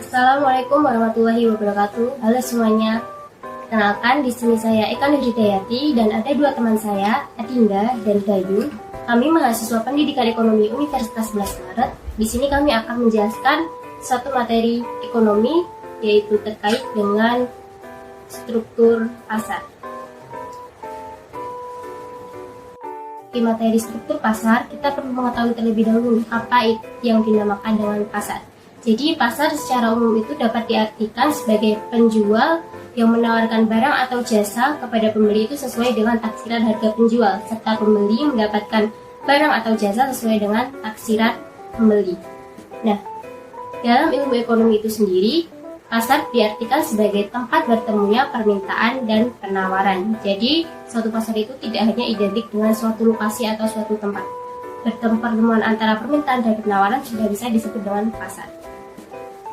Assalamualaikum warahmatullahi wabarakatuh. Halo semuanya. Kenalkan, di sini saya Eka Nurhidayati dan ada dua teman saya, Adinda dan Bayu. Kami mahasiswa Pendidikan Ekonomi Universitas 11 Maret. Di sini kami akan menjelaskan satu materi ekonomi, yaitu terkait dengan struktur pasar. Di materi struktur pasar, kita perlu mengetahui terlebih dahulu apa yang dinamakan dengan pasar. Jadi, pasar secara umum itu dapat diartikan sebagai penjual yang menawarkan barang atau jasa kepada pembeli itu sesuai dengan taksiran harga penjual, serta pembeli mendapatkan barang atau jasa sesuai dengan taksiran pembeli. Nah, dalam ilmu ekonomi itu sendiri, pasar diartikan sebagai tempat bertemunya permintaan dan penawaran. Jadi, suatu pasar itu tidak hanya identik dengan suatu lokasi atau suatu tempat. Pertemuan antara permintaan dan penawaran sudah bisa disebut dengan pasar.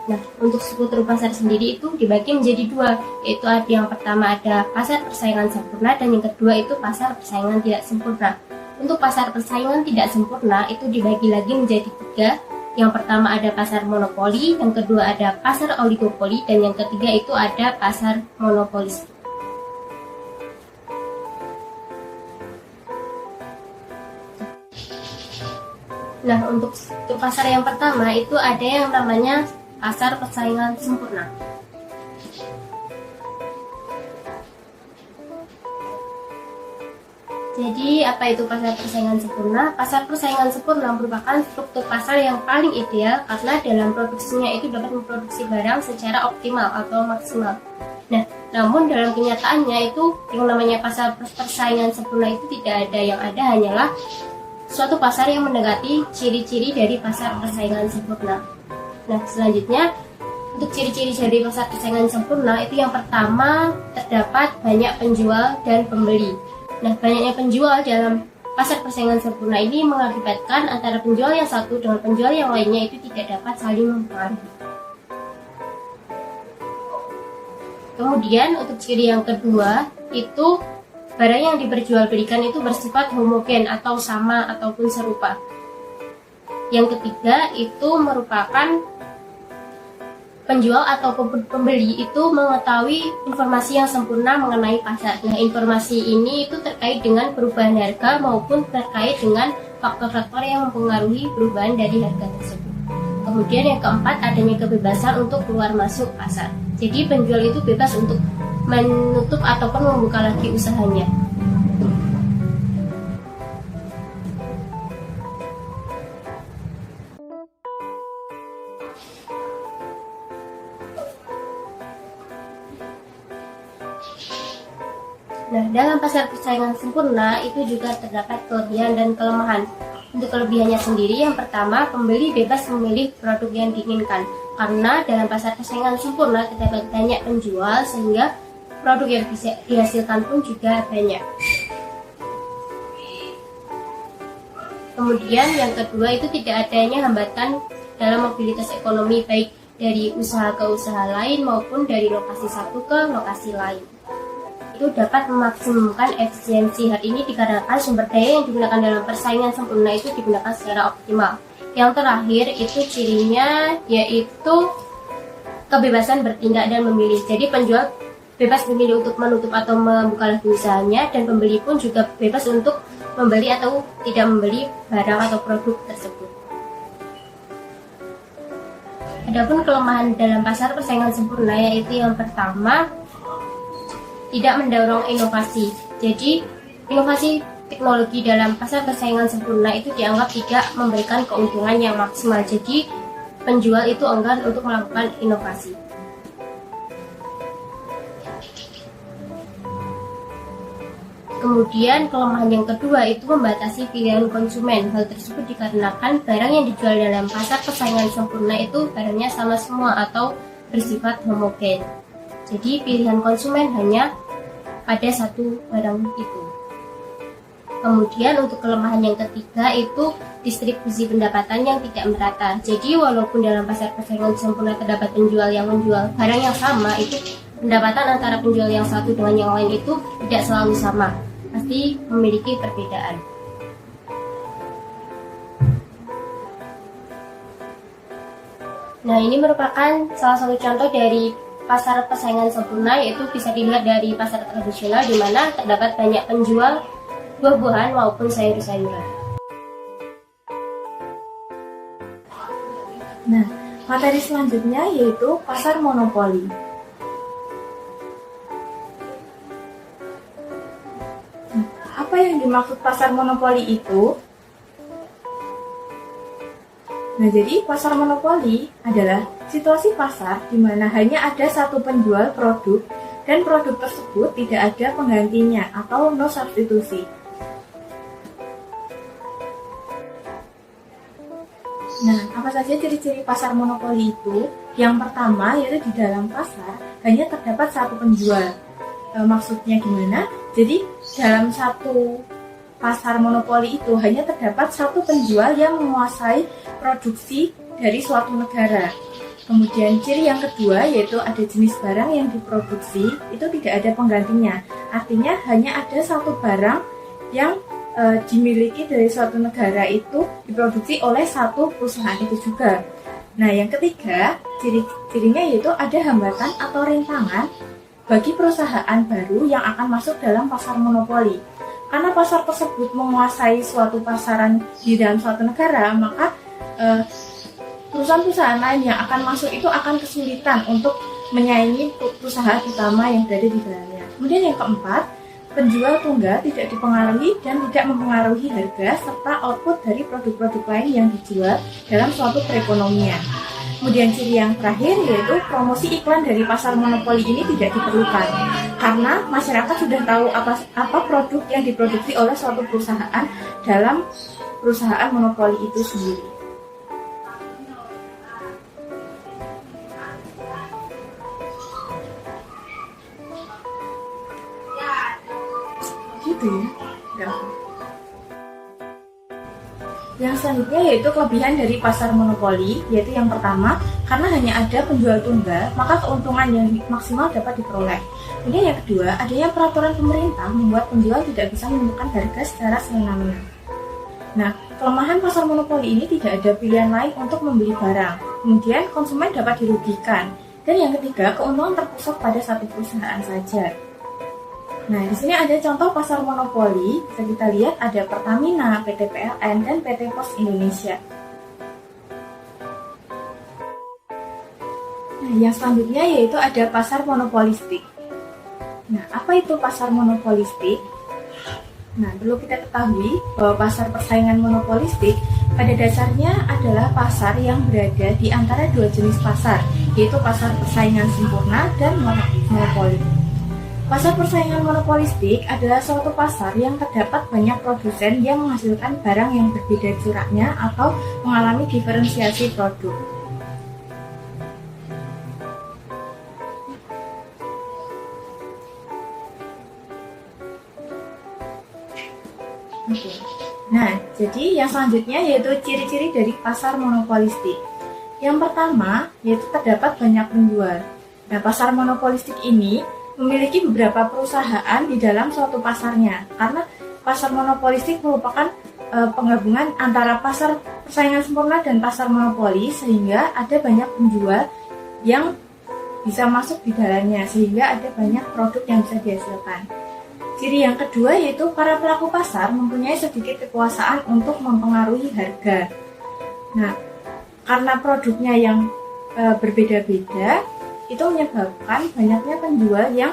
Nah, untuk struktur pasar sendiri itu dibagi menjadi dua, yaitu yang pertama ada pasar persaingan sempurna dan yang kedua itu pasar persaingan tidak sempurna. Untuk pasar persaingan tidak sempurna itu dibagi lagi menjadi tiga. Yang pertama ada pasar monopoli, yang kedua ada pasar oligopoli, dan yang ketiga itu ada pasar monopolis. Nah, untuk pasar yang pertama itu ada yang namanya pasar persaingan sempurna. Jadi, apa itu pasar persaingan sempurna? Pasar persaingan sempurna merupakan struktur pasar yang paling ideal karena dalam produksinya itu dapat memproduksi barang secara optimal atau maksimal. Nah, namun dalam kenyataannya itu yang namanya pasar persaingan sempurna itu tidak ada, yang ada hanyalah suatu pasar yang mendekati ciri-ciri dari pasar persaingan sempurna. Nah, selanjutnya untuk ciri-ciri dari pasar persaingan sempurna itu yang pertama terdapat banyak penjual dan pembeli. Nah, banyaknya penjual dalam pasar persaingan sempurna ini mengakibatkan antara penjual yang satu dengan penjual yang lainnya itu tidak dapat saling mempengaruhi. Kemudian untuk ciri yang kedua itu barang yang diperjualbelikan itu bersifat homogen atau sama ataupun serupa. Yang ketiga itu merupakan penjual atau pembeli itu mengetahui informasi yang sempurna mengenai pasar. Nah, informasi ini itu terkait dengan perubahan harga maupun terkait dengan faktor-faktor yang mempengaruhi perubahan dari harga tersebut. Kemudian yang keempat, adanya kebebasan untuk keluar masuk pasar. Jadi penjual itu bebas untuk menutup ataupun membuka lagi usahanya. Nah, dalam pasar persaingan sempurna itu juga terdapat kelebihan dan kelemahan. Untuk kelebihannya sendiri, yang pertama, pembeli bebas memilih produk yang diinginkan. Karena dalam pasar persaingan sempurna terdapat banyak penjual, sehingga produk yang bisa dihasilkan pun juga banyak. Kemudian yang kedua itu tidak adanya hambatan dalam mobilitas ekonomi, baik dari usaha ke usaha lain maupun dari lokasi satu ke lokasi lain. Itu dapat memaksimumkan efisiensi. Hal ini dikarenakan sumber daya yang digunakan dalam persaingan sempurna itu digunakan secara optimal. Yang terakhir itu cirinya yaitu kebebasan bertindak dan memilih. Jadi penjual bebas memilih untuk menutup atau membuka lagi usahanya, dan pembeli pun juga bebas untuk membeli atau tidak membeli barang atau produk tersebut. Adapun kelemahan dalam pasar persaingan sempurna yaitu yang pertama, tidak mendorong inovasi. Jadi, inovasi teknologi dalam pasar persaingan sempurna itu dianggap tidak memberikan keuntungan yang maksimal. Jadi, penjual itu enggan untuk melakukan inovasi. Kemudian, kelemahan yang kedua itu membatasi pilihan konsumen. Hal tersebut dikarenakan barang yang dijual dalam pasar persaingan sempurna itu barangnya sama semua atau bersifat homogen. Jadi pilihan konsumen hanya pada satu barang itu. Kemudian untuk kelemahan yang ketiga itu distribusi pendapatan yang tidak merata. Jadi walaupun dalam pasar persaingan sempurna terdapat penjual yang menjual barang yang sama, itu pendapatan antara penjual yang satu dengan yang lain itu tidak selalu sama, pasti memiliki perbedaan. Nah, ini merupakan salah satu contoh dari pasar persaingan sempurna, yaitu bisa dilihat dari pasar tradisional di mana terdapat banyak penjual buah-buahan maupun sayur-sayuran. Nah, materi selanjutnya yaitu pasar monopoli. Nah, apa yang dimaksud pasar monopoli itu? Nah, jadi pasar monopoli adalah situasi pasar di mana hanya ada satu penjual produk dan produk tersebut tidak ada penggantinya atau no substitusi. Nah, apa saja ciri-ciri pasar monopoli itu? Yang pertama yaitu di dalam pasar hanya terdapat satu penjual. Maksudnya gimana? Jadi dalam satu pasar monopoli itu hanya terdapat satu penjual yang menguasai produksi dari suatu negara. Kemudian ciri yang kedua yaitu ada jenis barang yang diproduksi itu tidak ada penggantinya. Artinya hanya ada satu barang yang dimiliki dari suatu negara itu diproduksi oleh satu perusahaan itu juga. Nah, yang ketiga, ciri-cirinya yaitu ada hambatan atau rintangan bagi perusahaan baru yang akan masuk dalam pasar monopoli. Karena pasar tersebut menguasai suatu pasaran di dalam suatu negara, maka perusahaan-perusahaan lain yang akan masuk itu akan kesulitan untuk menyaingi perusahaan utama yang berada di dalamnya. Kemudian yang keempat, penjual tunggal tidak dipengaruhi dan tidak mempengaruhi harga serta output dari produk-produk lain yang dijual dalam suatu perekonomian. Kemudian ciri yang terakhir yaitu promosi iklan dari pasar monopoli ini tidak diperlukan karena masyarakat sudah tahu apa produk yang diproduksi oleh suatu perusahaan dalam perusahaan monopoli itu sendiri. Gitu ya. Yang selanjutnya yaitu kelebihan dari pasar monopoli, yaitu yang pertama, karena hanya ada penjual tunggal, maka keuntungan yang maksimal dapat diperoleh. Kemudian yang kedua, adanya peraturan pemerintah membuat penjual tidak bisa menentukan harga secara semena-mena. Nah, kelemahan pasar monopoli ini tidak ada pilihan lain untuk membeli barang. Kemudian konsumen dapat dirugikan. Dan yang ketiga, keuntungan terpusat pada satu perusahaan saja. Nah, di sini ada contoh pasar monopoli. Bisa kita lihat ada Pertamina, PT PLN, dan PT Pos Indonesia. Nah, yang selanjutnya yaitu ada pasar monopolistik. Nah, apa itu pasar monopolistik? Nah, perlu kita ketahui bahwa pasar persaingan monopolistik pada dasarnya adalah pasar yang berada di antara dua jenis pasar, yaitu pasar persaingan sempurna dan monopoli. Pasar persaingan monopolistik adalah suatu pasar yang terdapat banyak produsen yang menghasilkan barang yang berbeda coraknya atau mengalami diferensiasi produk. Oke. Nah, jadi yang selanjutnya yaitu ciri-ciri dari pasar monopolistik. Yang pertama yaitu terdapat banyak penjual. Nah, pasar monopolistik ini memiliki beberapa perusahaan di dalam suatu pasarnya, karena pasar monopolistik merupakan penggabungan antara pasar persaingan sempurna dan pasar monopoli, sehingga ada banyak penjual yang bisa masuk di dalamnya, sehingga ada banyak produk yang bisa dihasilkan. Ciri yang kedua yaitu para pelaku pasar mempunyai sedikit kekuasaan untuk mempengaruhi harga. Nah, karena produknya yang berbeda-beda, itu menyebabkan banyaknya penjual yang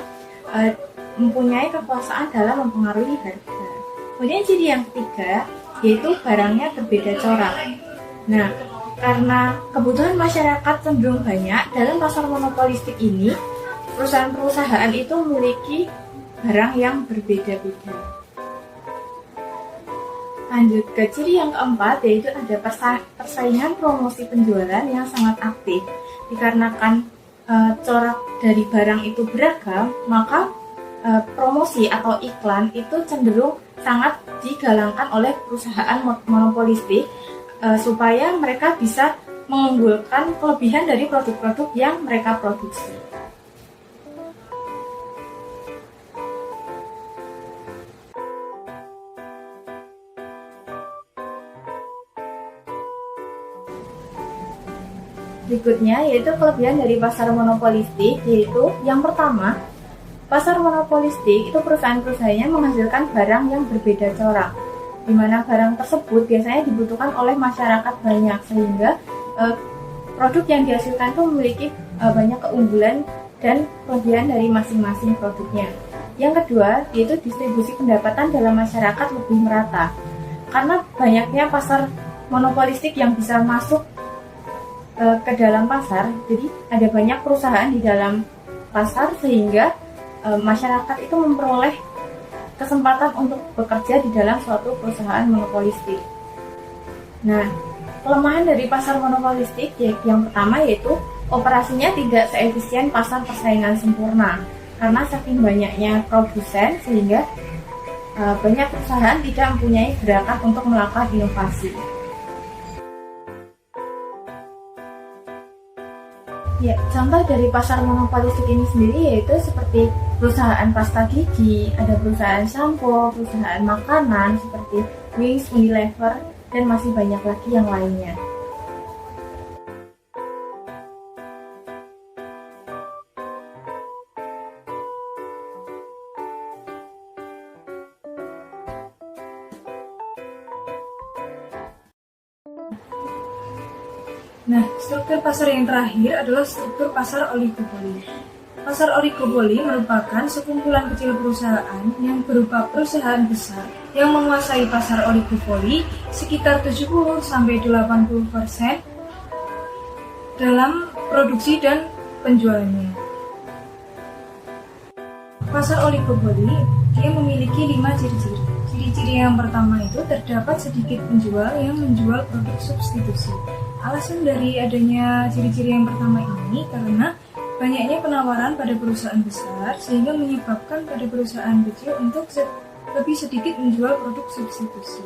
mempunyai kekuasaan dalam mempengaruhi harga. Kemudian ciri yang ketiga yaitu barangnya berbeda corak. Nah, karena kebutuhan masyarakat cenderung banyak dalam pasar monopolistik ini, perusahaan-perusahaan itu memiliki barang yang berbeda-beda. Lanjut ke ciri yang keempat yaitu ada persaingan promosi penjualan yang sangat aktif. Dikarenakan corak dari barang itu beragam, maka promosi atau iklan itu cenderung sangat digalangkan oleh perusahaan monopolistik supaya mereka bisa mengunggulkan kelebihan dari produk-produk yang mereka produksi. Berikutnya yaitu kelebihan dari pasar monopolistik, yaitu yang pertama, pasar monopolistik itu perusahaan-perusahaannya menghasilkan barang yang berbeda corak, di mana barang tersebut biasanya dibutuhkan oleh masyarakat banyak, sehingga produk yang dihasilkan itu memiliki banyak keunggulan dan kelebihan dari masing-masing produknya. Yang kedua, yaitu distribusi pendapatan dalam masyarakat lebih merata. Karena banyaknya pasar monopolistik yang bisa masuk ke dalam pasar, jadi ada banyak perusahaan di dalam pasar sehingga masyarakat itu memperoleh kesempatan untuk bekerja di dalam suatu perusahaan monopolistik. Nah, kelemahan dari pasar monopolistik yang pertama yaitu operasinya tidak seefisien pasar persaingan sempurna. Karena saking banyaknya produsen sehingga banyak perusahaan tidak mempunyai gerakan untuk melakukan inovasi. Ya, contoh dari pasar monopolistik ini sendiri yaitu seperti perusahaan pasta gigi, ada perusahaan sampo, perusahaan makanan seperti Wings, Unilever, dan masih banyak lagi yang lainnya. Nah, struktur pasar yang terakhir adalah struktur pasar oligopoli. Pasar oligopoli merupakan sekumpulan kecil perusahaan yang berupa perusahaan besar yang menguasai pasar oligopoli sekitar 70-80% dalam produksi dan penjualannya. Pasar oligopoli dia memiliki 5 ciri-ciri. Ciri-ciri yang pertama itu terdapat sedikit penjual yang menjual produk substitusi. Alasan dari adanya ciri-ciri yang pertama ini karena banyaknya penawaran pada perusahaan besar sehingga menyebabkan pada perusahaan kecil untuk lebih sedikit menjual produk substitusi.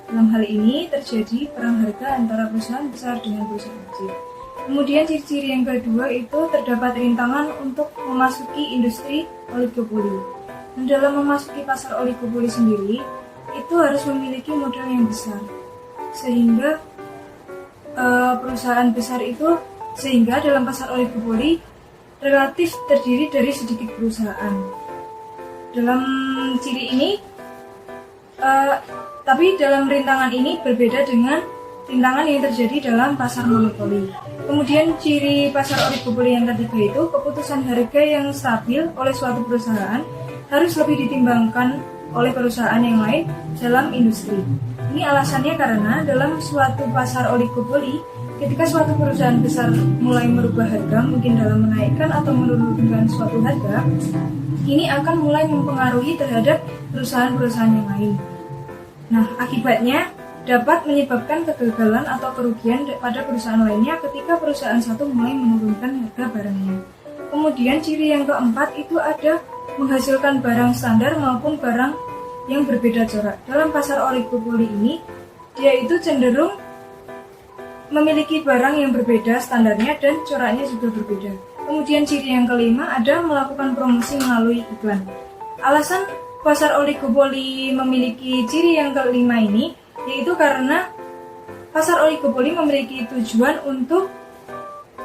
Dalam hal ini terjadi perang harga antara perusahaan besar dengan perusahaan kecil. Kemudian ciri-ciri yang kedua itu terdapat rintangan untuk memasuki industri oligopoli. Dan dalam memasuki pasar oligopoli sendiri itu harus memiliki modal yang besar sehingga perusahaan besar itu sehingga dalam pasar oligopoli relatif terdiri dari sedikit perusahaan. Dalam ciri ini, tapi dalam rintangan ini berbeda dengan rintangan yang terjadi dalam pasar monopoli. Kemudian ciri pasar oligopoli yang ketiga itu keputusan harga yang stabil oleh suatu perusahaan harus lebih ditimbangkan oleh perusahaan yang lain dalam industri. Ini alasannya karena dalam suatu pasar oligopoli, ketika suatu perusahaan besar mulai merubah harga, mungkin dalam menaikkan atau menurunkan suatu harga, ini akan mulai mempengaruhi terhadap perusahaan-perusahaan yang lain. Nah, akibatnya dapat menyebabkan kegagalan atau kerugian pada perusahaan lainnya ketika perusahaan satu mulai menurunkan harga barangnya. Kemudian ciri yang keempat itu ada menghasilkan barang standar maupun barang yang berbeda corak. Dalam pasar oligopoli ini, dia itu cenderung memiliki barang yang berbeda standarnya dan coraknya juga berbeda. Kemudian ciri yang kelima ada melakukan promosi melalui iklan. Alasan pasar oligopoli memiliki ciri yang kelima ini yaitu karena pasar oligopoli memiliki tujuan untuk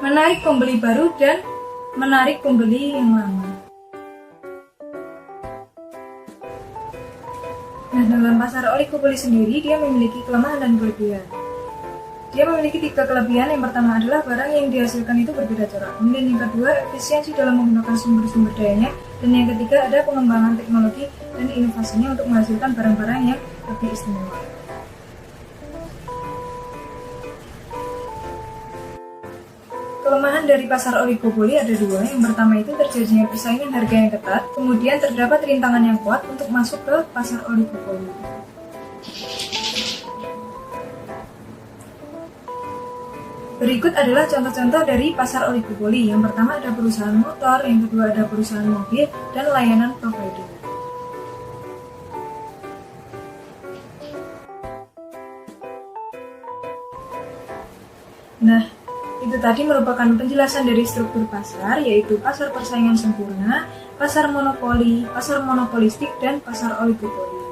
menarik pembeli baru dan menarik pembeli yang lama. Nah, dalam pasar oligopoli sendiri dia memiliki kelemahan dan kelebihan. Dia memiliki 3 kelebihan. Yang pertama adalah barang yang dihasilkan itu berbeda corak. Kemudian yang kedua, efisiensi dalam menggunakan sumber-sumber dayanya. Dan yang ketiga, ada pengembangan teknologi dan inovasinya untuk menghasilkan barang-barang yang lebih istimewa. Kelemahan dari pasar oligopoli ada 2. Yang pertama itu terjadinya persaingan harga yang ketat. Kemudian terdapat rintangan yang kuat untuk masuk ke pasar oligopoli. Berikut adalah contoh-contoh dari pasar oligopoli. Yang pertama ada perusahaan motor, yang kedua ada perusahaan mobil, dan layanan provider. Nah, itu tadi merupakan penjelasan dari struktur pasar, yaitu pasar persaingan sempurna, pasar monopoli, pasar monopolistik, dan pasar oligopoli.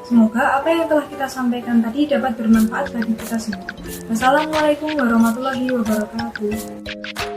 Semoga apa yang telah kita sampaikan tadi dapat bermanfaat bagi kita semua. Wassalamualaikum warahmatullahi wabarakatuh.